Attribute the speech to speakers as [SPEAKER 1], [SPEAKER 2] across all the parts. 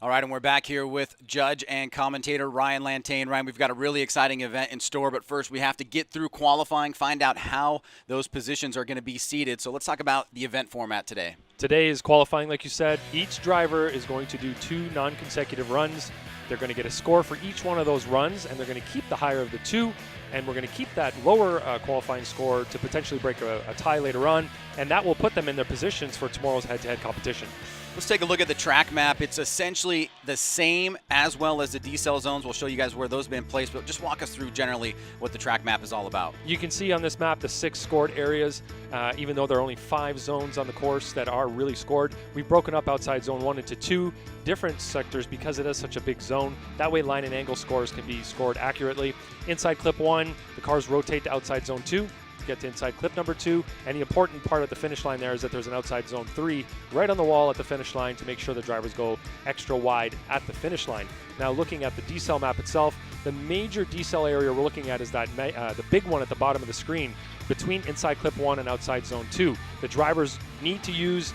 [SPEAKER 1] All right, and we're back here with judge and commentator Ryan Lantain. Ryan, we've got a really exciting event in store, but first we have to get through qualifying, find out how those positions are going to be seated. So let's talk about the event format today.
[SPEAKER 2] Today is qualifying, like you said. Each driver is going to do 2 non-consecutive runs. They're going to get a score for each one of those runs, and they're going to keep the higher of the 2, and we're going to keep that lower qualifying score to potentially break a tie later on, and that will put them in their positions for tomorrow's head-to-head competition.
[SPEAKER 1] Let's take a look at the track map. It's essentially the same as well as the decel zones. We'll show you guys where those have been placed, but just walk us through generally what the track map is all about. You
[SPEAKER 2] can see on this map the 6 scored areas, even though there are only 5 zones on the course that are really scored. We've broken up outside zone 1 into 2 different sectors because it is such a big zone. That way line and angle scores can be scored accurately. Inside clip 1, the cars rotate to outside zone 2. Get to inside clip number 2, and the important part at the finish line there is that there's an outside zone 3 right on the wall at the finish line to make sure the drivers go extra wide at the finish line. Now looking at the decel map itself, the major decel area we're looking at is that the big one at the bottom of the screen between inside clip 1 and outside zone 2. The drivers need to use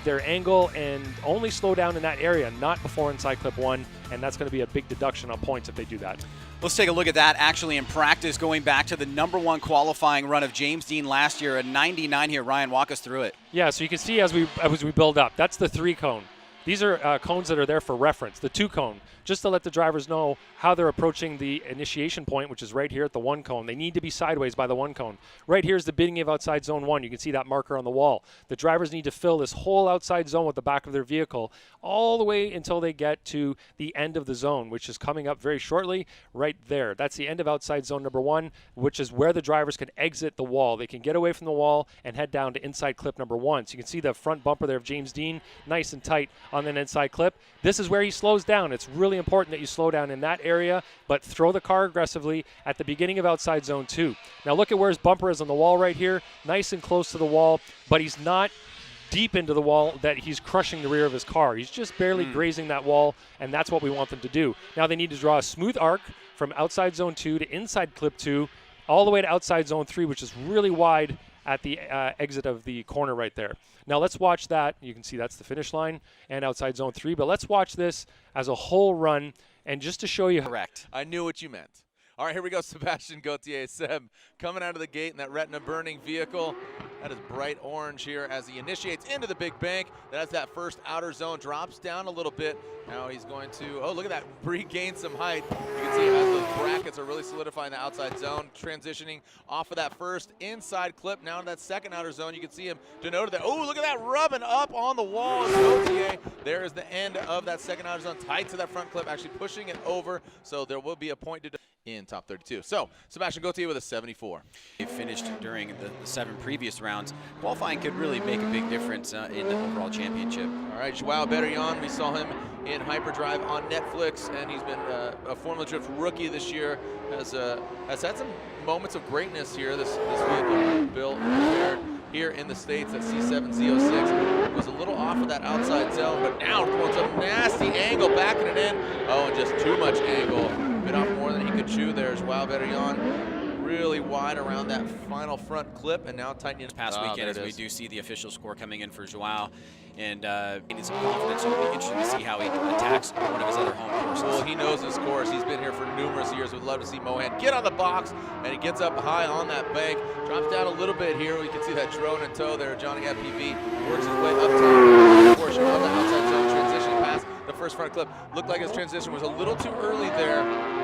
[SPEAKER 2] their angle and only slow down in that area, not before inside clip 1, and that's going to be a big deduction on points if they do that.
[SPEAKER 1] Let's take a look at that actually in practice, going back to the #1 qualifying run of James Dean last year, a 99 here. Ryan, walk us through it.
[SPEAKER 2] Yeah, so you can see as we build up, that's the 3 cone. These are cones that are there for reference. The 2 cone, just to let the drivers know how they're approaching the initiation point, which is right here at the 1 cone. They need to be sideways by the 1 cone. Right here is the beginning of outside zone 1. You can see that marker on the wall. The drivers need to fill this whole outside zone with the back of their vehicle all the way until they get to the end of the zone, which is coming up very shortly right there. That's the end of outside zone number 1, which is where the drivers can exit the wall. They can get away from the wall and head down to inside clip number 1. So you can see the front bumper there of James Dean, nice and tight on an inside clip. This is where he slows down. It's really important that you slow down in that area, but throw the car aggressively at the beginning of outside zone 2. Now look at where his bumper is on the wall right here, nice and close to the wall, but he's not deep into the wall that he's crushing the rear of his car. He's just barely grazing that wall, and that's what we want them to do. Now they need to draw a smooth arc from outside zone 2 to inside clip 2, all the way to outside zone 3, which is really wide at the exit of the corner right there. Now let's watch that. You can see that's the finish line and outside zone 3, but let's watch this as a whole run, and just to show you.
[SPEAKER 1] Correct.
[SPEAKER 3] I knew what you meant. All right, here we go. Sebastian Gauthier, Seb, coming out of the gate in that retina-burning vehicle. That is bright orange here as he initiates into the big bank. That's that first outer zone, drops down a little bit. Now he's going to, oh, look at that, regain some height. You can see as those brackets are really solidifying the outside zone, transitioning off of that first inside clip. Now in that second outer zone, you can see him denoted there. Oh, look at that, rubbing up on the wall of Gauthier. There is the end of that second outer zone, tight to that front clip, actually pushing it over. So there will be a point to in top 32. So Sebastian Gauthier with a 74.
[SPEAKER 1] He finished during the 7 previous rounds. Qualifying could really make a big difference in the overall championship.
[SPEAKER 3] All right, Joao Berrillon, we saw him in Hyperdrive on Netflix, and he's been a Formula Drift rookie this year. Has had some moments of greatness here. This vehicle built and repaired here in the States at C7Z06. Was a little off of that outside zone, but now throwing some nasty angle, backing it in. Oh, and just too much angle. Bit off more than he could chew there. Joao Berrillon really wide around that final front clip, and now tightening
[SPEAKER 1] this past weekend as we do see the official score coming in for Joao, and he needs some confidence. So it'll be interesting to see how he attacks one of his other home courses.
[SPEAKER 3] Well, he knows his course. He's been here for numerous years. We'd love to see Mohan get on the box, and he gets up high on that bank, drops down a little bit here. We can see that drone in tow there. Johnny FPV works his way up to the portion of the outside zone transition past the first front clip. Looked like his transition was a little too early there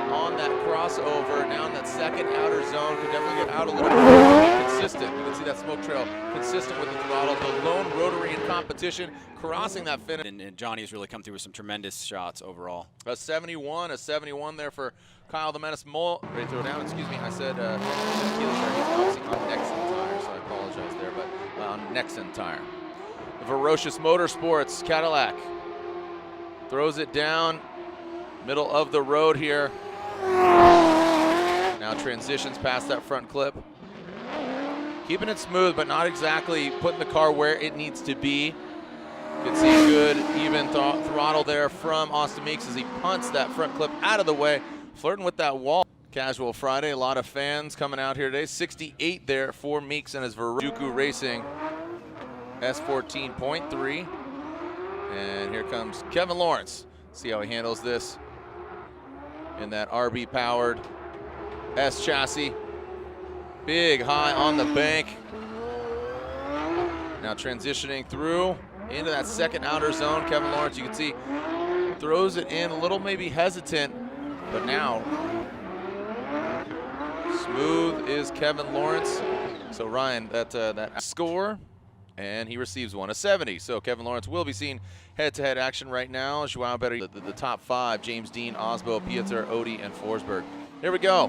[SPEAKER 3] on that crossover. Now in that second outer zone, could definitely get out a little bit. Consistent. You can see that smoke trail consistent with the throttle. The lone rotary in competition, crossing that finish.
[SPEAKER 1] And Johnny has really come through with some tremendous shots overall.
[SPEAKER 3] A 71 there for Kyle the Menace Mole. Ready to throw down? Excuse me, I said he's bouncing on Nexen tire, so I apologize there, but on Nexen tire. Ferocious Motorsports, Cadillac. Throws it down, middle of the road here. Now transitions past that front clip. Keeping it smooth, but not exactly putting the car where it needs to be. You can see good, even throttle there from Austin Meeks as he punts that front clip out of the way, flirting with that wall. Casual Friday, a lot of fans coming out here today. 68 there for Meeks and his Juku Racing S14.3. And here comes Kevin Lawrence. See how he handles this in that RB-powered S chassis. Big high on the bank. Now transitioning through into that second outer zone. Kevin Lawrence, you can see, throws it in a little maybe hesitant, but now smooth is Kevin Lawrence. So Ryan, that score, and he receives one, a 70. So Kevin Lawrence will be seeing head-to-head action right now. Joao Better, the top five, James Dean, Osbo, Pieter, Odie, and Forsberg. Here we go.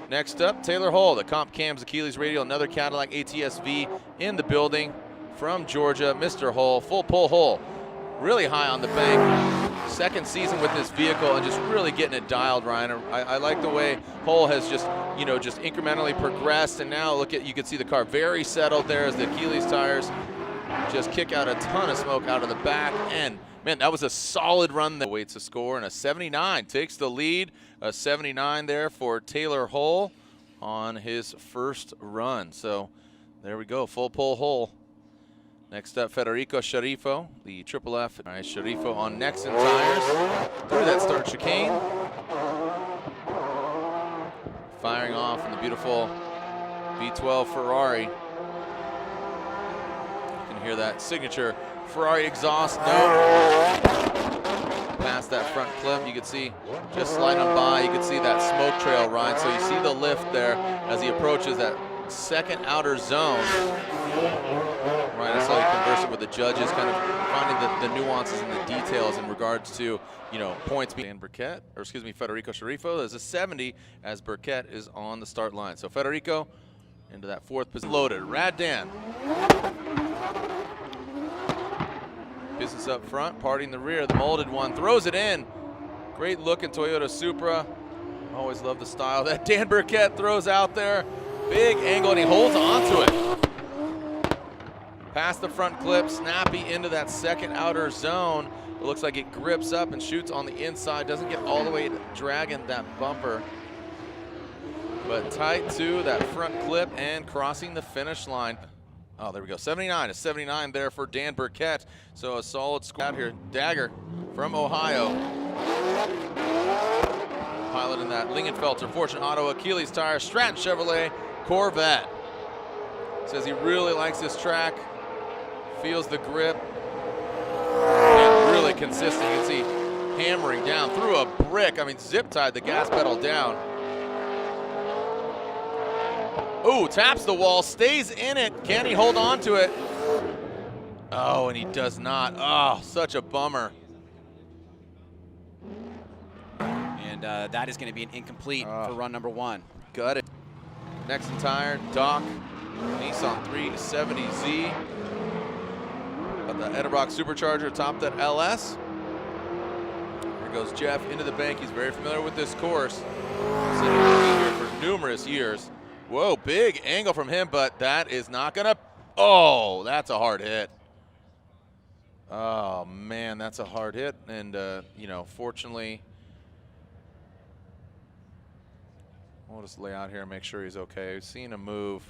[SPEAKER 3] Next up, Taylor Hull, the Comp Cams Achilles Radial, another Cadillac ATS-V in the building from Georgia. Mr. Hull, full pull Hull, really high on the bank. Second season with this vehicle and just really getting it dialed, Ryan. I like the way Hull has just incrementally progressed, and now look at, you can see the car very settled there as the Achilles tires just kick out a ton of smoke out of the back. And man, that was a solid run that waits a score, and a 79 takes the lead. A 79 there for Taylor Hull on his first run. So there we go, full pull Hull. Next up, Federico Sharifo, the Triple F. All right, Sharifo on Nexen tires through that start chicane. Firing off in the beautiful V12 Ferrari. You can hear that signature Ferrari exhaust note. Past that front clip, you can see just sliding on by, you can see that smoke trail, Ryan. So you see the lift there as he approaches that second outer zone. Ryan, I saw you conversing with the judges, kind of finding the nuances and the details in regards to, points being Burkett, or excuse me, Federico Sharifo. There's a 70 as Burkett is on the start line. So Federico into that fourth position. Loaded, Rad Dan. Business up front, parting the rear. The molded one throws it in. Great looking Toyota Supra. Always love the style that Dan Burkett throws out there. Big angle, and he holds onto it. Past the front clip, snappy into that second outer zone. It looks like it grips up and shoots on the inside. Doesn't get all the way to dragging that bumper, but tight to that front clip and crossing the finish line. Oh, there we go, 79, a 79 there for Dan Burkett. So a solid score out here. Dagger from Ohio. Piloting that Lingenfelter Fortune Auto Achilles tire, Stratton Chevrolet Corvette. Says he really likes this track, feels the grip, and really consistent. You can see hammering down through a brick. I mean, zip tied the gas pedal down. Ooh, taps the wall, stays in it. Can he hold on to it? Oh, and he does not. Oh, such a bummer.
[SPEAKER 1] And that is going to be an incomplete for run number one.
[SPEAKER 3] Got it. Nexen tire, Doc, Nissan 370Z. Got the Edelbrock Supercharger atop that LS. Here goes Jeff into the bank. He's very familiar with this course. Sitting here for numerous years. Whoa, big angle from him, but that is not gonna, oh, that's a hard hit. Oh man, that's a hard hit. And fortunately, we'll just lay out here and make sure he's okay. We've seen him move,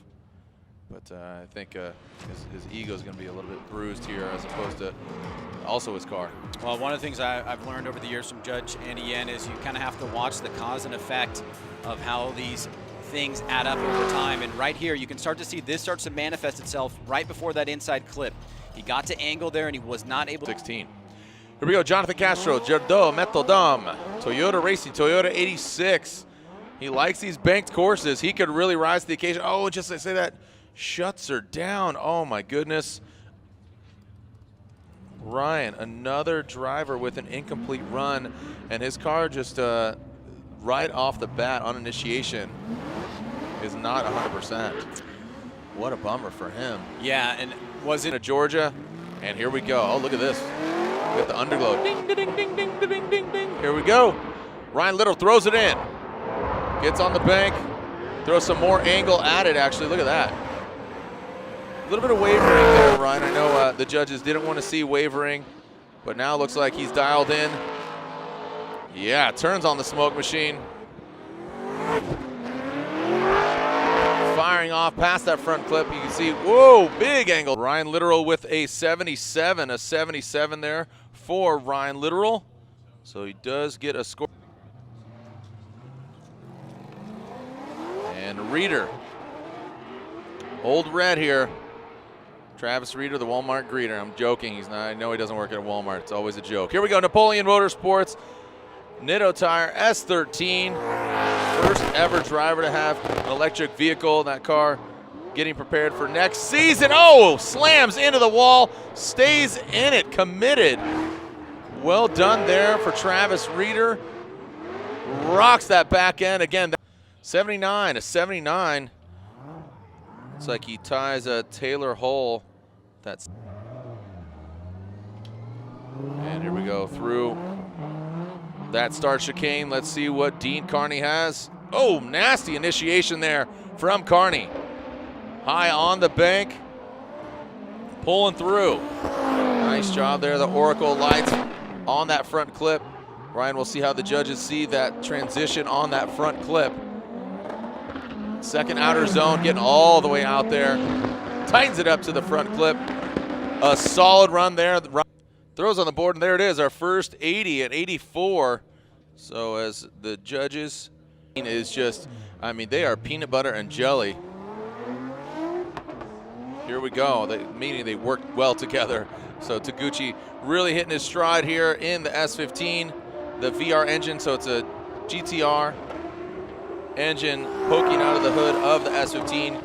[SPEAKER 3] but I think his ego is gonna be a little bit bruised here as opposed to also his car.
[SPEAKER 1] Well, one of the things I've learned over the years from Judge Andy Yen is you kind of have to watch the cause and effect of how these things add up over time. And right here, you can start to see this starts to manifest itself right before that inside clip. He got to angle there, and he was not able to.
[SPEAKER 3] 16. Here we go, Jonathan Castro, Jardot, Metodom, Toyota Racing, Toyota 86. He likes these banked courses. He could really rise to the occasion. Oh, just to say that, shuts her down. Oh, my goodness. Ryan, another driver with an incomplete run, and his car just right off the bat on initiation is not 100%. What a bummer for him.
[SPEAKER 1] Yeah, and was it
[SPEAKER 3] Georgia? And here we go. Oh, look at this. With the underglow. Ding, ding, ding, ding, ding, ding, ding, ding. Here we go. Ryan Little throws it in. Gets on the bank. Throws some more angle at it, actually. Look at that. A little bit of wavering there, Ryan. I know the judges didn't want to see wavering, but now it looks like he's dialed in. Yeah, turns on the smoke machine. Firing off past that front clip. You can see, whoa, big angle. Ryan Literal with a 77 there for Ryan Literal. So he does get a score. And Reeder. Old red here. Travis Reeder, the Walmart greeter. I'm joking. He's not. I know he doesn't work at Walmart. It's always a joke. Here we go. Napoleon Motorsports. Nitto Tire S13. First ever driver to have an electric vehicle. That car getting prepared for next season. Oh, slams into the wall. Stays in it. Committed. Well done there for Travis Reeder. Rocks that back end again. 79 to 79. Looks like he ties a Taylor hole. And here we go through that start chicane. Let's see what Dean Carney has. Oh, nasty initiation there from Carney. High on the bank, pulling through. Nice job there. The Oracle lights on that front clip. Ryan, we'll see how the judges see that transition on that front clip. Second outer zone, getting all the way out there. Tightens it up to the front clip. A solid run there. Throws on the board, and there it is, our first 80 at 84. So as the judges is just, I mean, they are peanut butter and jelly. Here we go, meaning they worked well together. So Taguchi really hitting his stride here in the S15, the VR engine, so it's a GTR engine poking out of the hood of the S15.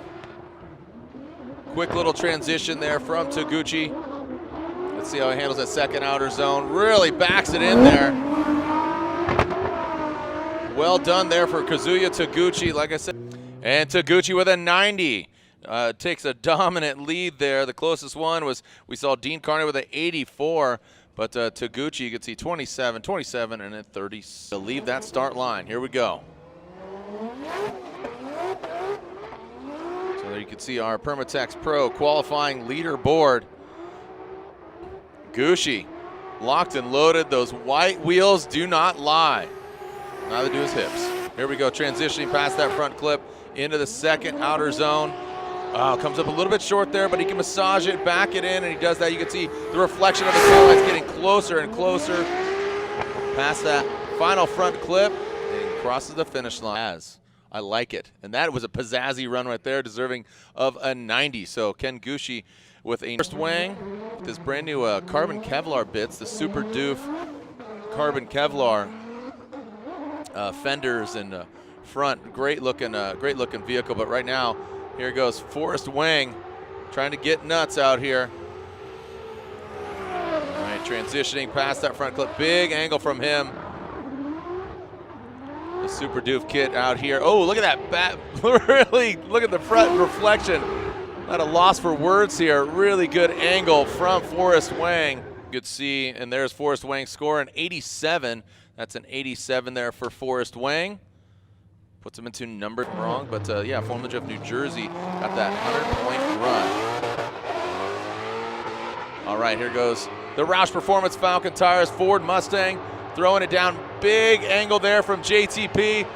[SPEAKER 3] Quick little transition there from Taguchi. Let's see how he handles that second outer zone. Really backs it in there. Well done there for Kazuya Taguchi, like I said. And Taguchi with a 90. Takes a dominant lead there. The closest one was, we saw Dean Carney with an 84. But Taguchi, you can see 27, 27, and then 30 to leave that start line. Here we go. So there you can see our Permatex Pro qualifying leaderboard. Gucci, locked and loaded. Those white wheels do not lie. Neither do his hips. Here we go, transitioning past that front clip into the second outer zone. Comes up a little bit short there, but he can massage it, back it in, and he does that. You can see the reflection of his taillights getting closer and closer past that final front clip and crosses the finish line. I like it. And that was a pizzazzy run right there, deserving of a 90. So Ken Gucci with a first wing with his brand new carbon Kevlar bits, the Super Doof carbon Kevlar fenders and front. Great looking vehicle. But right now, here goes Forrest Wang trying to get nuts out here. All right, transitioning past that front clip. Big angle from him. The Super Doof kit out here. Oh, look at that really, look at the front reflection. Not a loss for words here. Really good angle from Forrest Wang. Good see, and there's Forrest Wang scoring 87. That's an 87 there for Forrest Wang. Puts him into number wrong, but yeah, Formula Drift New Jersey got that 100-point run. All right, here goes the Roush Performance Falcon Tires Ford Mustang, throwing it down. Big angle there from JTP.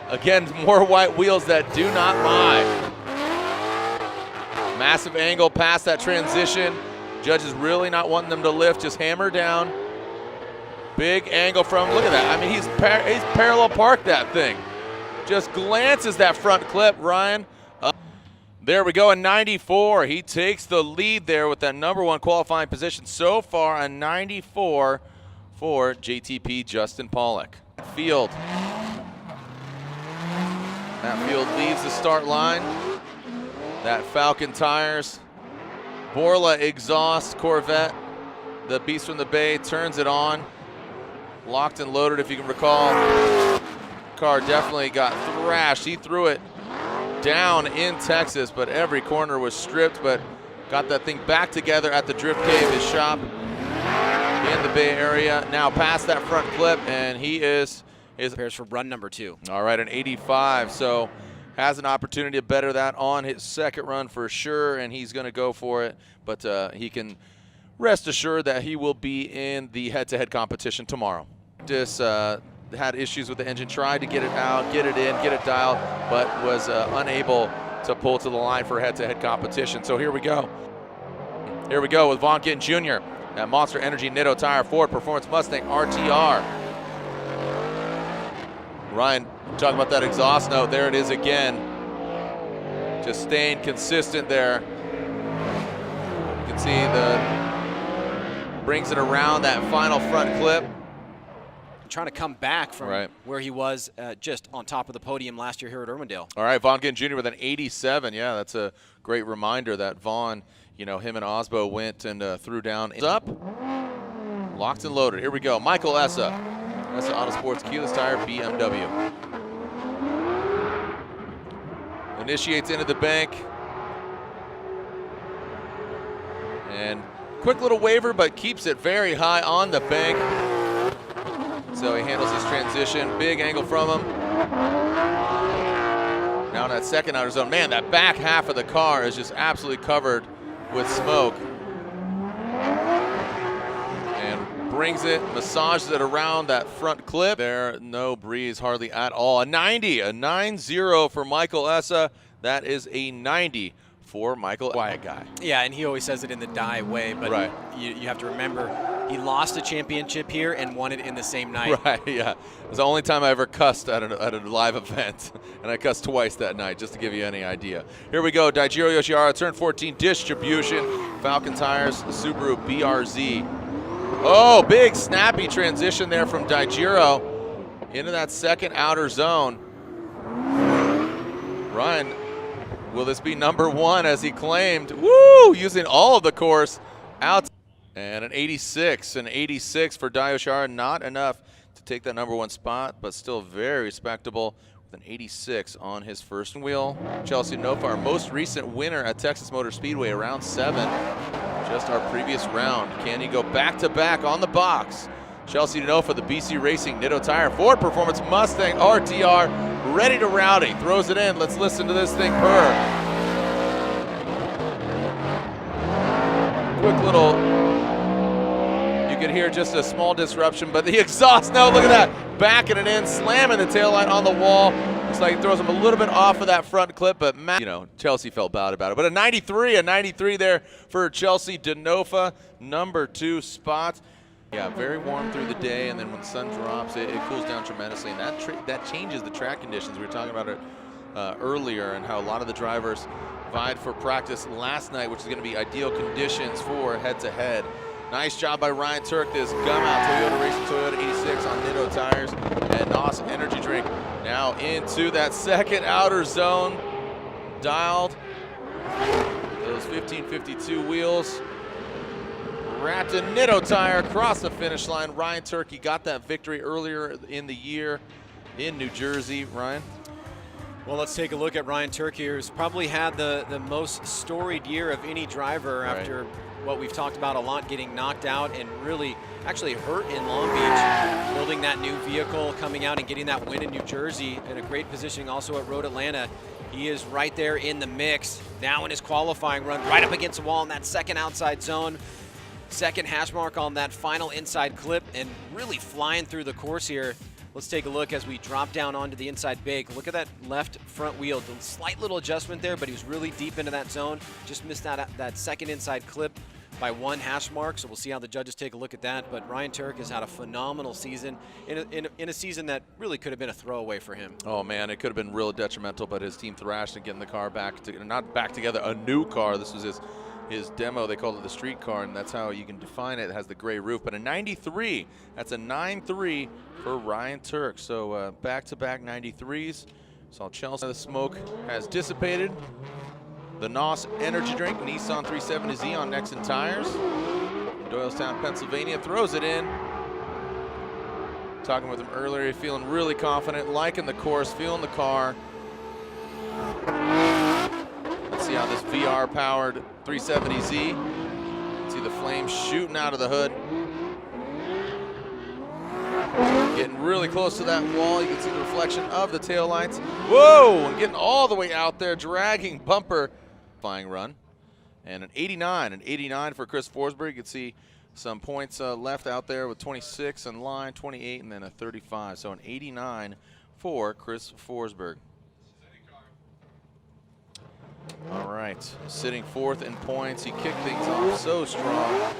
[SPEAKER 3] Again, more white wheels that do not lie. Massive angle past that transition. Judges really not wanting them to lift, just hammer down. Big angle from, look at that. I mean, he's parallel parked that thing. Just glances that front clip, Ryan. There we go, a 94. He takes the lead there with that #1 qualifying position. So far, a 94 for JTP Justin Pollock. Field. That field leaves the start line. That Falcon Tires. Borla exhaust Corvette. The Beast from the Bay turns it on. Locked and loaded, if you can recall. Car definitely got thrashed. He threw it down in Texas, but every corner was stripped, but got that thing back together at the Drift Cave, his shop in the Bay Area. Now past that front clip, and he is
[SPEAKER 1] prepares for run number 2.
[SPEAKER 3] All right, an 85. So has an opportunity to better that on his second run for sure, and he's going to go for it. But he can rest assured that he will be in the head-to-head competition tomorrow. Just had issues with the engine, tried to get it out, get it in, get it dialed, but was unable to pull to the line for head-to-head competition. So here we go. Here we go with Vaughn Gittin Jr. That Monster Energy Nitto tire, Ford Performance Mustang RTR. Ryan, talking about that exhaust note, there it is again. Just staying consistent there. You can see brings it around that final front clip.
[SPEAKER 1] Trying to come back from where he was just on top of the podium last year here at Irwindale.
[SPEAKER 3] All right, Vaughn Ginn Jr. with an 87. Yeah, that's a great reminder that Vaughn, you know, him and Osbo went and threw down. Up, locked and loaded. Here we go. Michael Essa. Essa Autosports keyless tire, BMW. Initiates into the bank. And quick little waver, but keeps it very high on the bank. So he handles his transition. Big angle from him. Now in that second outer zone. Man, that back half of the car is just absolutely covered with smoke. And brings it, massages it around that front clip. There, no breeze hardly at all. A 90, a 9-0 for Michael Essa. That is a 90 for Michael, quiet guy.
[SPEAKER 1] Yeah, and he always says it in the die way, but you have to remember, he lost a championship here and won it in the same night.
[SPEAKER 3] Right, yeah. It was the only time I ever cussed at a live event, and I cussed twice that night, just to give you any idea. Here we go, Daijiro Yoshihara, turn 14, distribution, Falcon Tires, Subaru BRZ. Oh, big snappy transition there from Daijiro into that second outer zone. Ryan, will this be number one as he claimed? Woo! Using all of the course out. And an 86 for Yoshihara. Not enough to take that number one spot, but still very respectable with an 86 on his first wheel. Chelsea Denofa, our most recent winner at Texas Motor Speedway, around 7. Just our previous round. Can he go back-to-back on the box? Chelsea Denofa, the BC Racing Nitto tire, Ford Performance Mustang RTR, ready to rowdy. Throws it in. Let's listen to this thing purr. Quick little, you can hear just a small disruption, but the exhaust, no, look at that. Backing it in, slamming the taillight on the wall. Looks like it throws him a little bit off of that front clip, but you know, Chelsea felt bad about it. But a 93 there for Chelsea Denofa, number 2 spot. Yeah, very warm through the day, and then when the sun drops, it cools down tremendously, and that changes the track conditions. We were talking about it earlier, and how a lot of the drivers vied for practice last night, which is going to be ideal conditions for head-to-head. Nice job by Ryan Turk, this gum out Toyota Racing Toyota 86 on Nitto tires, and NOS energy drink now into that second outer zone, dialed those 1552 wheels. Wrapped a Nitto tire across the finish line. Ryan Turkey got that victory earlier in the year in New Jersey. Ryan?
[SPEAKER 1] Well, let's take a look at Ryan Turkey, who's probably had the most storied year of any driver after what we've talked about a lot, getting knocked out and really actually hurt in Long Beach, building that new vehicle, coming out and getting that win in New Jersey, in a great positioning also at Road Atlanta. He is right there in the mix. Now in his qualifying run, right up against the wall in that second outside zone. Second hash mark on that final inside clip, and really flying through the course here. Let's take a look as we drop down onto the inside bake. Look at that left front wheel. The slight little adjustment there, but he was really deep into that zone. Just missed that second inside clip by 1 hash mark, so we'll see how the judges take a look at that. But Ryan Turk has had a phenomenal season in a season that really could have been a throwaway for him.
[SPEAKER 3] Oh man, it could have been real detrimental, but his team thrashed and getting the car back, not back together, a new car. This was his demo. They called it the street car, and that's how you can define it. It has the gray roof, but a 93, that's a 9-3 for Ryan Turk. So back-to-back 93s. Saw Chelsea. The smoke has dissipated. The NOS energy drink, Nissan 370Z on Nexen tires. Doylestown, Pennsylvania, throws it in. Talking with him earlier, feeling really confident, liking the course, feeling the car. Let's see how this VR-powered 370Z. See the flames shooting out of the hood. Getting really close to that wall. You can see the reflection of the taillights. Whoa! And getting all the way out there, dragging bumper. Flying run. And an 89 for Chris Forsberg. You can see some points left out there with 26 in line, 28, and then a 35. So an 89 for Chris Forsberg. All right, sitting 4th in points. He kicked things off so strong.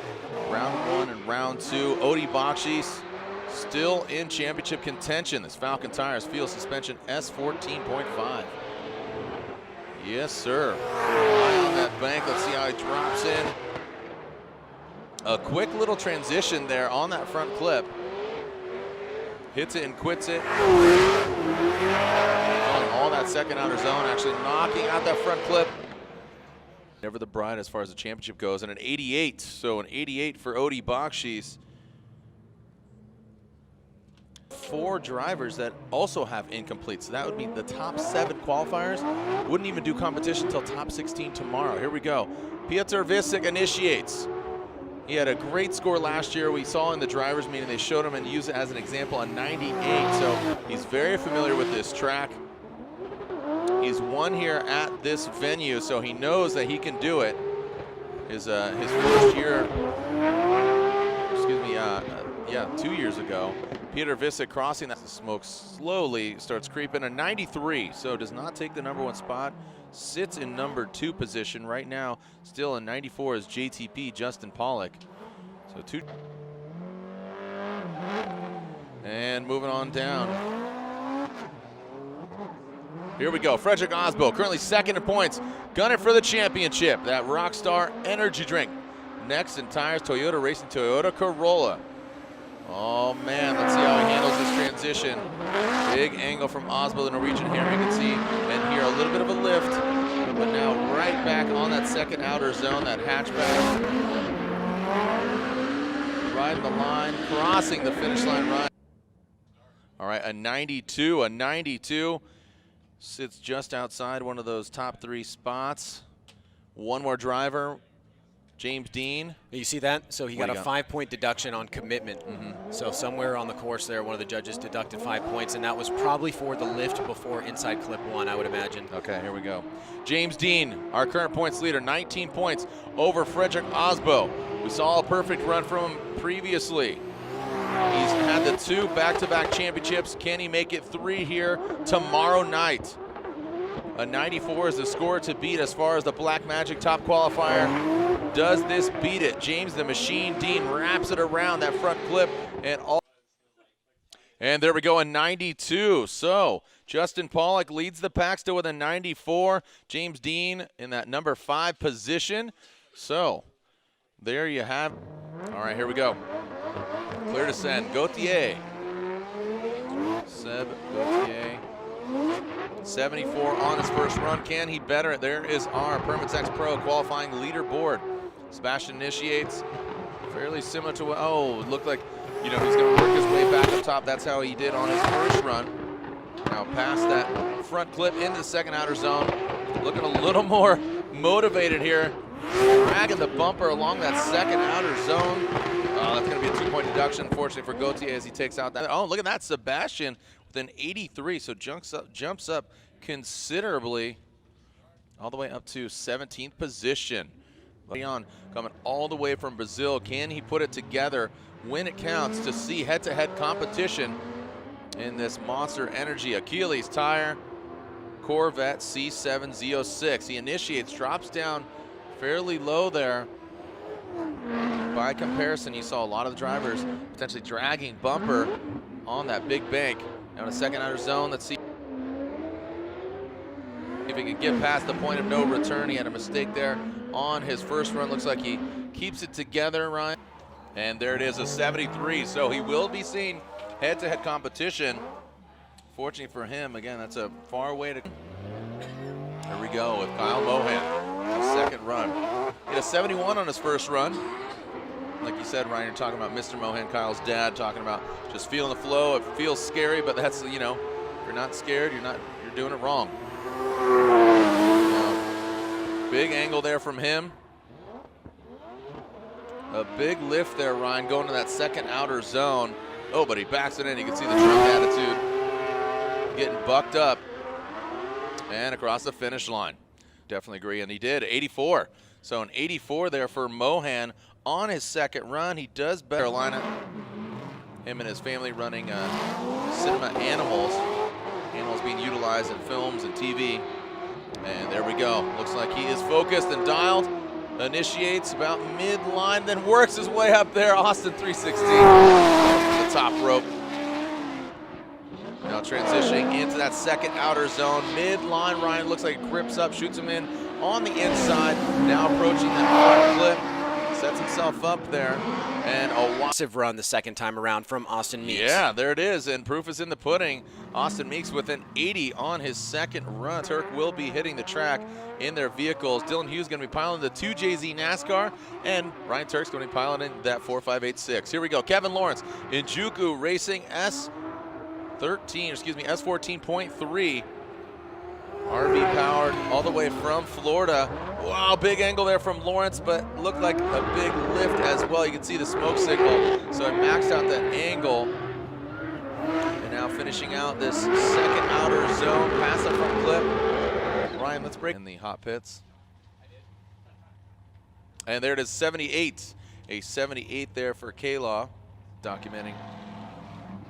[SPEAKER 3] Round 1 and round 2. Odie Bakshis still in championship contention. This Falcon Tires Field Suspension S14.5. Yes, sir. High on that bank. Let's see how he drops in. A quick little transition there on that front clip. Hits it and quits it. All that second outer zone, actually knocking out that front clip. Never the bride as far as the championship goes, and an 88. So an 88 for Odie Bakshis. 4 drivers that also have incomplete. So that would mean the top 7 qualifiers wouldn't even do competition until top 16 tomorrow. Here we go. Piotr Visick initiates. He had a great score last year. We saw in the drivers meeting, they showed him and used it as an example, a 98. So he's very familiar with this track. He's won here at this venue, so he knows that he can do it. His first year, excuse me, 2 years ago. Piotr Visick crossing that. The smoke slowly starts creeping. A 93, so does not take the #1 spot. Sits in #2 position right now. Still in 94 is JTP, Justin Pollock. So 2. And moving on down. Here we go. Frederick Osbo, currently 2nd in points. Gunning for the championship. That Rockstar energy drink. Next in tires, Toyota Racing Toyota Corolla. Oh man, let's see how he handles this transition. Big angle from Osbo, the Norwegian here. You can see and hear a little bit of a lift, but now right back on that second outer zone, that hatchback. Riding the line, crossing the finish line right. All right, a 92, a 92. Sits just outside one of those top 3 spots. One more driver, James Dean.
[SPEAKER 4] You see that? So he got a 5-point deduction on commitment. So somewhere on the course there, one of the judges deducted 5 points, and that was probably for the lift before inside clip 1, I would imagine.
[SPEAKER 3] Okay, here we go. James Dean, our current points leader, 19 points over Frederick Osbo. We saw a perfect run from him previously. He's had the 2 back-to-back championships. Can he make it 3 here tomorrow night? A 94 is the score to beat as far as the Black Magic top qualifier. Does this beat it? James the Machine Dean wraps it around that front clip and there we go, a 92. So Justin Pollock leads the pack still with a 94. James Dean in that #5 position. So there you have. All right, here we go. Clear to send. Gauthier. Seb Gauthier. 74 on his first run. Can he better it? There is our Permits X Pro qualifying leaderboard. Sebastian initiates. Fairly similar to what, it looked like, he's going to work his way back up top. That's how he did on his first run. Now past that front clip into the second outer zone. Looking a little more motivated here. Dragging the bumper along that second outer zone. That's going to be a 2-point deduction, unfortunately, for Gauthier as he takes out that. Oh, look at that, Sebastian with an 83. So jumps up considerably all the way up to 17th position. Leon coming all the way from Brazil. Can he put it together when it counts to see head-to-head competition in this Monster Energy Achilles tire Corvette C7 Z06? He initiates, drops down fairly low there. By comparison, you saw a lot of the drivers potentially dragging bumper on that big bank. Now in a second outer zone, let's see if he can get past the point of no return. He had a mistake there on his first run. Looks like he keeps it together, Ryan. And there it is, a 73. So he will be seeing head-to-head competition. Fortunately for him, again, that's a far way to. Here we go with Kyle Mohan, his second run. He had a 71 on his first run. Like you said, Ryan, you're talking about Mr. Mohan, Kyle's dad, talking about just feeling the flow. It feels scary, but that's, if you're not scared, you're doing it wrong. Big angle there from him. A big lift there, Ryan, going to that second outer zone. Oh, but he backs it in. You can see the Trump attitude getting bucked up and across the finish line. Definitely agree, and he did, 84. So an 84 there for Mohan on his second run. He does better. Carolina, him and his family running Cinema Animals. Animals being utilized in films and TV. And there we go. Looks like he is focused and dialed. Initiates about midline, then works his way up there. Austin 316 the top rope. Now transitioning into that second outer zone. Midline, Ryan looks like it grips up, shoots him in on the inside. Now approaching that front clip. Sets himself up there. And a
[SPEAKER 4] Massive run the second time around from Austin Meeks.
[SPEAKER 3] Yeah, there it is, and proof is in the pudding. Austin Meeks with an 80 on his second run. Turk will be hitting the track in their vehicles. Dylan Hughes going to be piloting the 2JZ NASCAR, and Ryan Turk's going to be piloting that 4586. Here we go, Kevin Lawrence in Juku Racing S14.3. RV powered all the way from Florida. Wow, big angle there from Lawrence, but looked like a big lift as well. You can see the smoke signal. So I maxed out that angle. And now finishing out this second outer zone, past the front clip. Ryan, let's break in the hot pits. And there it is, 78. A 78 there for K-Law, documenting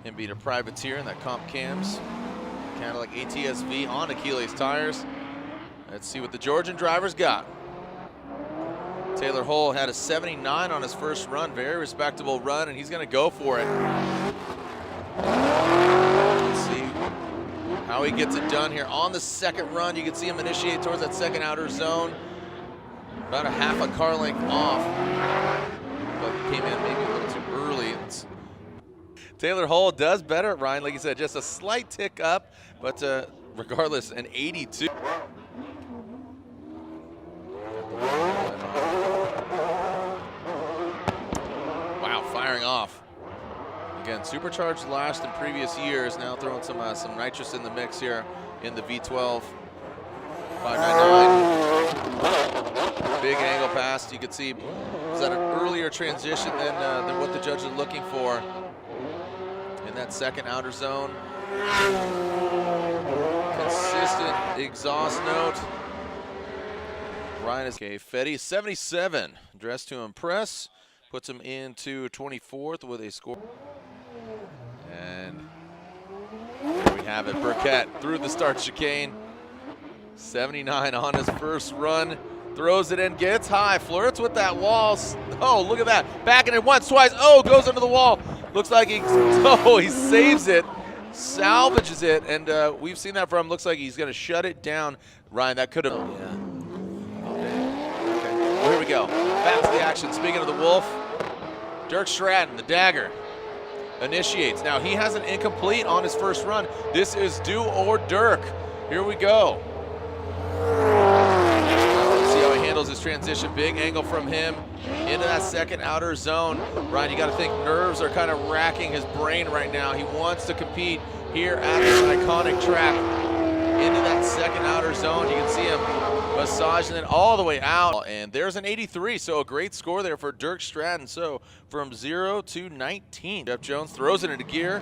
[SPEAKER 3] him being a privateer in that comp cams. Cadillac ATS-V on Achilles tires. Let's see what the Georgian drivers got. Taylor Hull had a 79 on his first run, very respectable run, and he's going to go for it. Let's see how he gets it done here. On the second run, you can see him initiate towards that second outer zone. About a half a car length off, but came in maybe a little too early. Taylor Hull does better, Ryan, like you said, just a slight tick up, but regardless, an 82. Wow, firing off. Again, supercharged last in previous years, now throwing some nitrous in the mix here in the V12 599. Big angle pass, you can see, was that an earlier transition than what the judge is looking for in that second outer zone. Consistent exhaust note. Ryan is okay. Fetty 77, dressed to impress, puts him into 24th with a score. And there we have it. Burkett through the start chicane. 79 on his first run. Throws it in, gets high, flirts with that wall. Oh, look at that. Backing it once, twice. Oh, goes under the wall. Looks like he saves it, salvages it, and we've seen that from him. Looks like he's going to shut it down. Ryan, that could have.
[SPEAKER 4] Oh, yeah.
[SPEAKER 3] Okay. Well, here we go. Back to the action. Speaking of the Wolf, Dirk Stratton, the dagger, initiates. Now, he has an incomplete on his first run. This is do or Dirk. Here we go. Let's see how he handles his transition. Big angle from him into that second outer zone. Ryan, you got to think nerves are kind of racking his brain right now. He wants to compete here at this iconic track. Into that second outer zone. You can see him massaging it all the way out. And there's an 83, so a great score there for Dirk Stratton. So from 0 to 19. Jeff Jones throws it into gear.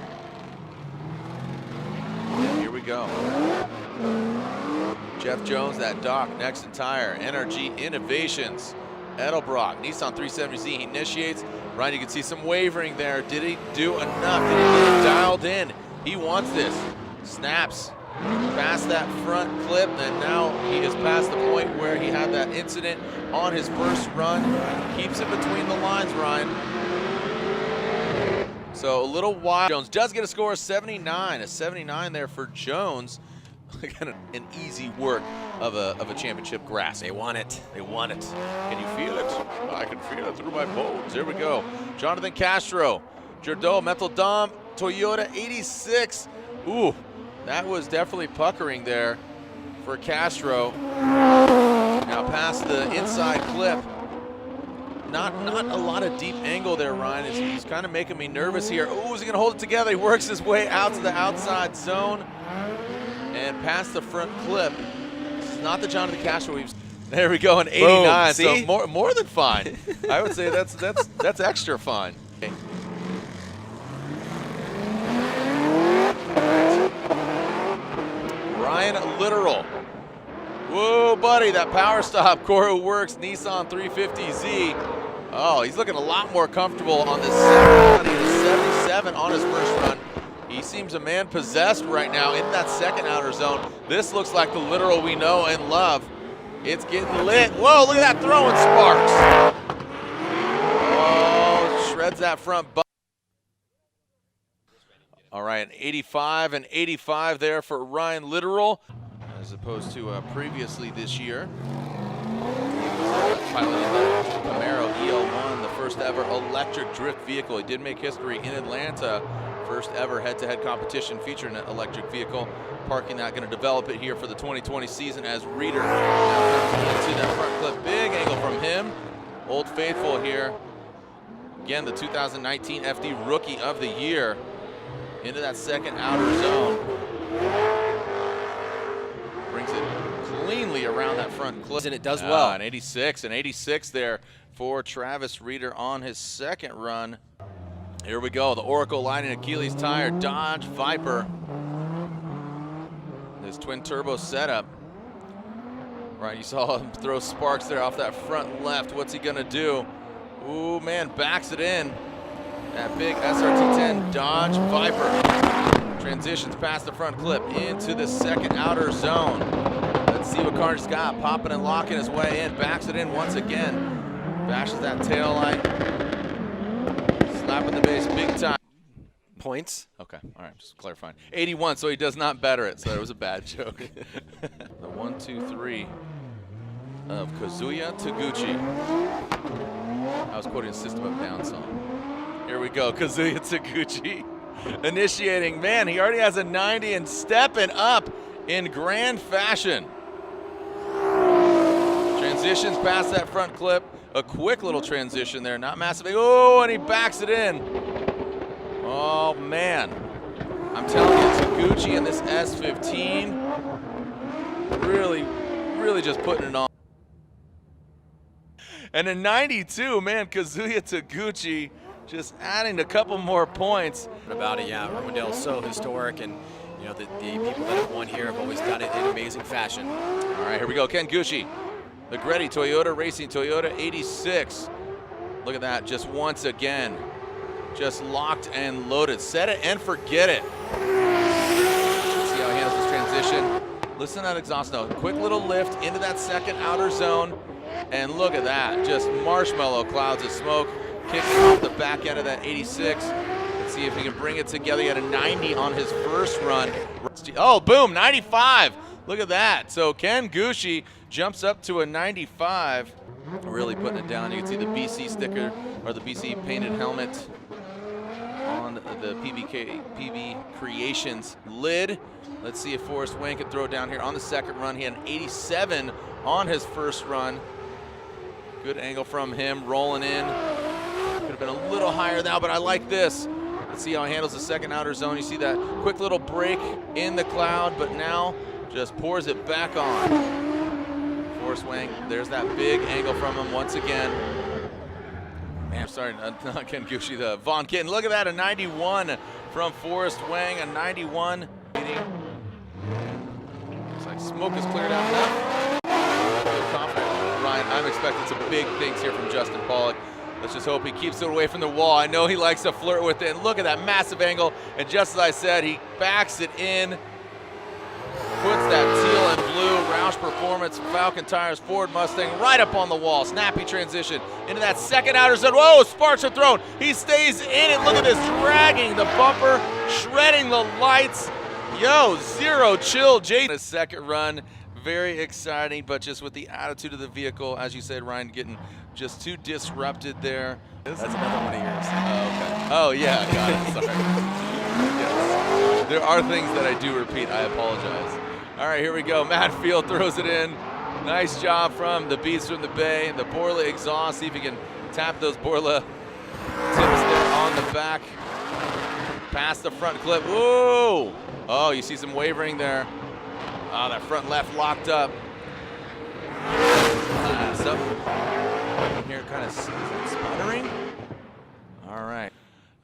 [SPEAKER 3] And here we go. Jeff Jones, that Doc, Next and Tire, NRG Innovations, Edelbrock, Nissan 370Z, he initiates. Ryan, you can see some wavering there. Did he do enough? Did he get it dialed in? He wants this. Snaps past that front clip, and now he is past the point where he had that incident on his first run. Keeps it between the lines, Ryan. So a little wide. Jones does get a score of 79. A 79 there for Jones. Kind of an easy work of a championship grass.
[SPEAKER 4] They want it.
[SPEAKER 3] They want it. Can you feel it? I can feel it through my bones. Here we go. Jonathan Castro, Jordo, Metal Dom, Toyota 86. Ooh, that was definitely puckering there for Castro. Now past the inside clip. Not a lot of deep angle there, Ryan. He's kind of making me nervous here. Ooh, is he going to hold it together? He works his way out to the outside zone. And past the front clip. This is not the Jonathan Castro we've. There we go, an 89.
[SPEAKER 4] Boom,
[SPEAKER 3] so more than fine. I would say that's extra fine. Okay. Ryan Literal. Whoa, buddy, that power stop. Coro Works Nissan 350Z. Oh, he's looking a lot more comfortable on this second run. He has 77 on his first run. He seems a man possessed right now in that second outer zone. This looks like the Literal we know and love. It's getting lit. Whoa, look at that throwing sparks. Oh, shreds that front butt. All right, 85 and 85 there for Ryan Literal, as opposed to previously this year. Piloting the Camaro EL1, the first ever electric drift vehicle. He did make history in Atlanta. First ever head-to-head competition featuring an electric vehicle. Parking that, going to develop it here for the 2020 season as Reeder now comes into that front clip. Big angle from him. Old Faithful here. Again, the 2019 FD Rookie of the Year into that second outer zone. Brings it cleanly around that front clip.
[SPEAKER 1] And it does well.
[SPEAKER 3] An 86 there for Travis Reeder on his second run. Here we go, the Oracle lining Achilles tire, Dodge Viper. This twin turbo setup. Right, you saw him throw sparks there off that front left. What's he gonna do? Ooh, man, backs it in. That big SRT10 Dodge Viper. Transitions past the front clip into the second outer zone. Let's see what Carnage got. Popping and locking his way in. Backs it in once again. Bashes that tail light. Slapping the base big time.
[SPEAKER 4] Points.
[SPEAKER 3] Okay, all right, just clarifying. 81, so he does not better it, so that was a bad joke. The 1, 2, 3 of Kazuya Taguchi. I was quoting a System of a Down song. Here we go, Kazuya Taguchi initiating. Man, he already has a 90 and stepping up in grand fashion. Transitions past that front clip. A quick little transition there, not massive. Oh, and he backs it in. Oh, man. I'm telling you, Taguchi in this S15, really just putting it on. And in 92, man, Kazuya Taguchi just adding a couple more points.
[SPEAKER 4] About it, yeah. Irwindale is so historic, and you know the people that have won here have always done it in amazing fashion.
[SPEAKER 3] All right, here we go. Ken Gucci, the Gretty Toyota Racing Toyota 86. Look at that, just once again. Just locked and loaded. Set it and forget it. Let's see how he handles this transition. Listen to that exhaust note. Quick little lift into that second outer zone. And look at that. Just marshmallow clouds of smoke kicking off the back end of that 86. Let's see if he can bring it together. He had a 90 on his first run. Oh, boom, 95. Look at that. So Ken Gucci jumps up to a 95. Really putting it down. You can see the BC sticker or the BC painted helmet on the PB Creations lid. Let's see if Forrest Wayne can throw it down here on the second run. He had an 87 on his first run. Good angle from him, rolling in. Could have been a little higher now, but I like this. Let's see how he handles the second outer zone. You see that quick little break in the cloud, but now just pours it back on. Forrest Wayne, there's that big angle from him once again. Man, sorry, not Ken Gucci, the Von Kitten. Look at that, a 91 from Forrest Wang, a 91. Looks like smoke is cleared out now. Feel confident. Ryan, I'm expecting some big things here from Justin Pollock. Let's just hope he keeps it away from the wall. I know he likes to flirt with it. And look at that massive angle. And just as I said, he backs it in. Puts that teal and blue Roush Performance Falcon tires Ford Mustang right up on the wall. Snappy transition into that second outer zone. Whoa, sparks are thrown. He stays in it. Look at this, dragging the bumper, shredding the lights. Yo, zero chill. His second run, very exciting, but just with the attitude of the vehicle, as you said, Ryan, getting just too disrupted there.
[SPEAKER 4] That's another one of yours.
[SPEAKER 3] Oh, okay. Oh, yeah, got it. Sorry. Yes. There are things that I do repeat. I apologize. All right, here we go. Matt Field throws it in. Nice job from the Beats from the Bay. The Borla exhaust. See if he can tap those Borla tips there on the back. Past the front clip. Whoa! Oh, you see some wavering there. Oh, that front left locked up. Here kind of sputtering. All right.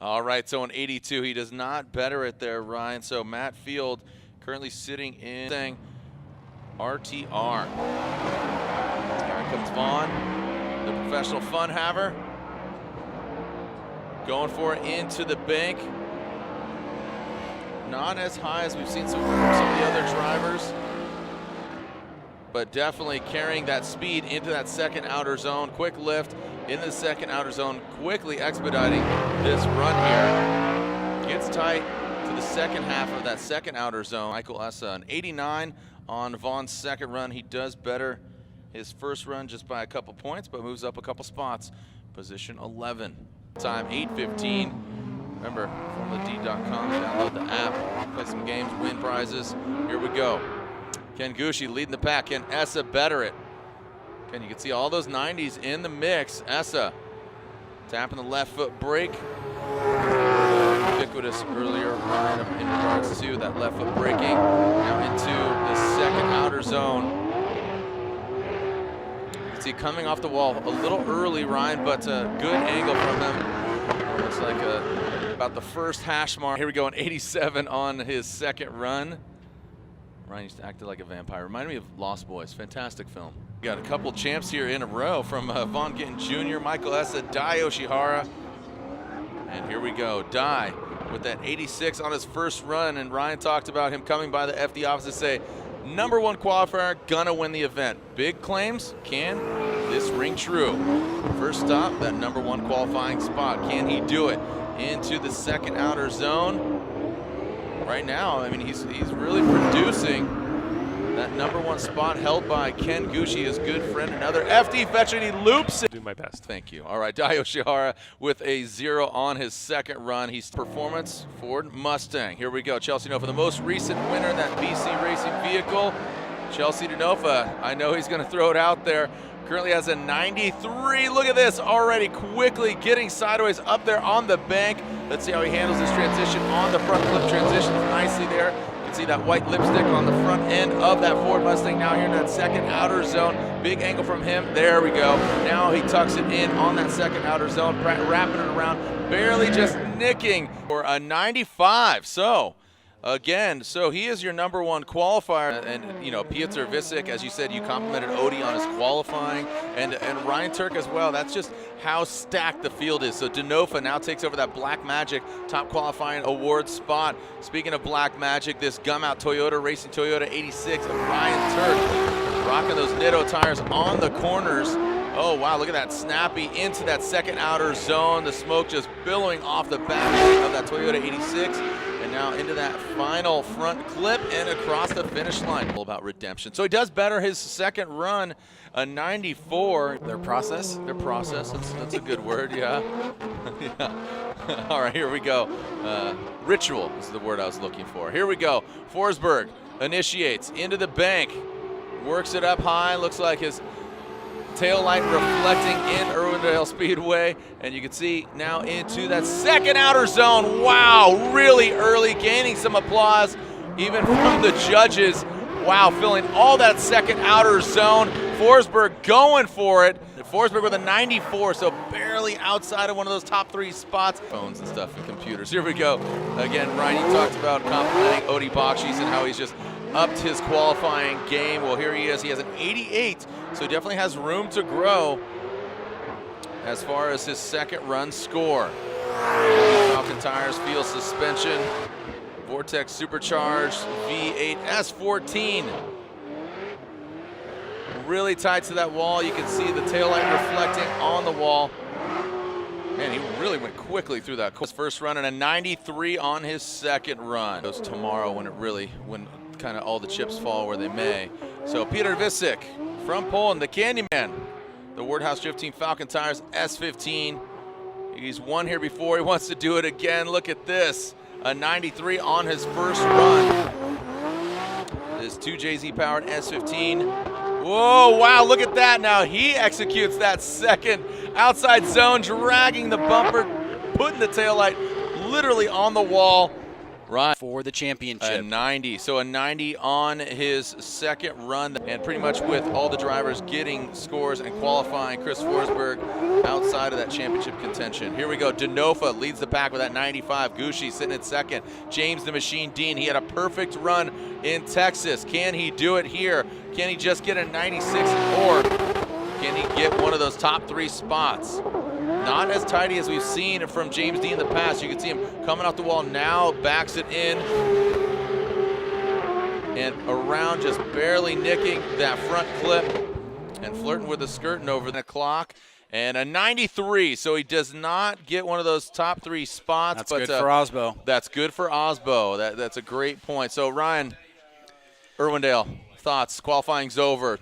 [SPEAKER 3] All right, so in 82, he does not better it there, Ryan. So Matt Field currently sitting in RTR. Here comes Vaughn, the professional fun haver. Going for it into the bank. Not as high as we've seen some of the other drivers. but definitely carrying that speed into that second outer zone. Quick lift into the second outer zone, quickly expediting this run here. Gets tight to the second half of that second outer zone. Michael Essa, an 89 on Vaughn's second run. He does better his first run just by a couple points, but moves up a couple spots. Position 11. Time 8:15. Remember, FormulaD.com, download the app, play some games, win prizes. Here we go. Ken Gushi leading the pack. Can Essa better it? Again, you can see all those 90s in the mix. Essa tapping the left foot brake. Ubiquitous earlier run in regards to that left foot braking. Now into the second outer zone. You can see coming off the wall a little early, Ryan, but a good angle from him. Looks like about the first hash mark. Here we go, an 87 on his second run. Ryan used to act like a vampire. Reminded me of Lost Boys. Fantastic film. We got a couple champs here in a row from Vaughn Gittin Jr., Michael Essa, Dai Yoshihara. And here we go. Dai with that 86 on his first run. And Ryan talked about him coming by the FD office to say, #1 qualifier, gonna win the event. Big claims. Can this ring true? First stop, that #1 qualifying spot. Can he do it? Into the second outer zone. Right now, I mean, he's really producing. That #1 spot held by Ken Gushi, his good friend. Another FD fetcher, and he loops it.
[SPEAKER 2] Do my best.
[SPEAKER 3] Thank you. All right, Dai Yoshihara with a 0 on his second run. He's performance Ford Mustang. Here we go. Chelsea Denofa, the most recent winner in that BC racing vehicle. Chelsea Denofa, I know he's going to throw it out there. Currently has a 93. Look at this, already quickly getting sideways up there on the bank. Let's see how he handles this transition on the front flip. Transitions nicely there. You can see that white lipstick on the front end of that Ford Mustang. Now here in that second outer zone. Big angle from him. There we go. Now he tucks it in on that second outer zone, wrapping it around, barely just nicking for a 95. So again, so he is your #1 qualifier, and you know, Piotr Visik, as you said, you complimented Odie on his qualifying, and Ryan Turk as well. That's just how stacked the field is. So Denofa now takes over that Black Magic top qualifying award spot. Speaking of Black Magic, this gum-out Toyota, Racing Toyota 86 of Ryan Turk, rocking those Nitto tires on the corners. Oh wow, look at that, snappy into that second outer zone. The smoke just billowing off the back of that Toyota 86. And now into that final front clip and across the finish line. All about redemption. So he does better his second run, a 94.
[SPEAKER 1] Their process?
[SPEAKER 3] Their process, that's a good word, yeah. Yeah. All right, here we go. Ritual is the word I was looking for. Here we go. Forsberg initiates into the bank, works it up high, looks like his tail light reflecting in Irwindale Speedway, and you can see now into that second outer zone. Wow, really early, gaining some applause even from the judges. Wow, filling all that second outer zone. Forsberg going for it. Forsberg with a 94, so barely outside of one of those top 3 spots. Phones and stuff and computers. Here we go. Again, Ryan, you talked about complimenting Odie Bakshis and how he's just upped his qualifying game. Well, here he is. He has an 88, so he definitely has room to grow as far as his second run score. Falcon tires, feel suspension, Vortex supercharged V8 S14. Really tight to that wall. You can see the taillight reflecting on the wall. Man, he really went quickly through that. His first run and a 93 on his second run. Goes tomorrow when kind of all the chips fall where they may. So Peter Visik from Poland, the Candyman, the Wardhouse 15 Falcon tires S15. He's won here before. He wants to do it again. Look at this, a 93 on his first run. This 2JZ powered S15. Whoa, wow, look at that. Now he executes that second outside zone, dragging the bumper, putting the taillight literally on the wall. Right.
[SPEAKER 1] For the championship.
[SPEAKER 3] A 90. So a 90 on his second run. And pretty much with all the drivers getting scores and qualifying, Chris Forsberg outside of that championship contention. Here we go. Denofa leads the pack with that 95. Gushi sitting in second. James the Machine Dean. He had a perfect run in Texas. Can he do it here? Can he just get a 96, or can he get one of those top 3 spots? Not as tidy as we've seen from James Dean in the past. You can see him coming off the wall now, backs it in. and around, just barely nicking that front clip and flirting with the skirting over the clock. And a 93, so he does not get one of those top 3 spots.
[SPEAKER 1] That's good for Osbo.
[SPEAKER 3] That's good for Osbo. That's a great point. So, Ryan, Irwindale, thoughts? Qualifying's over.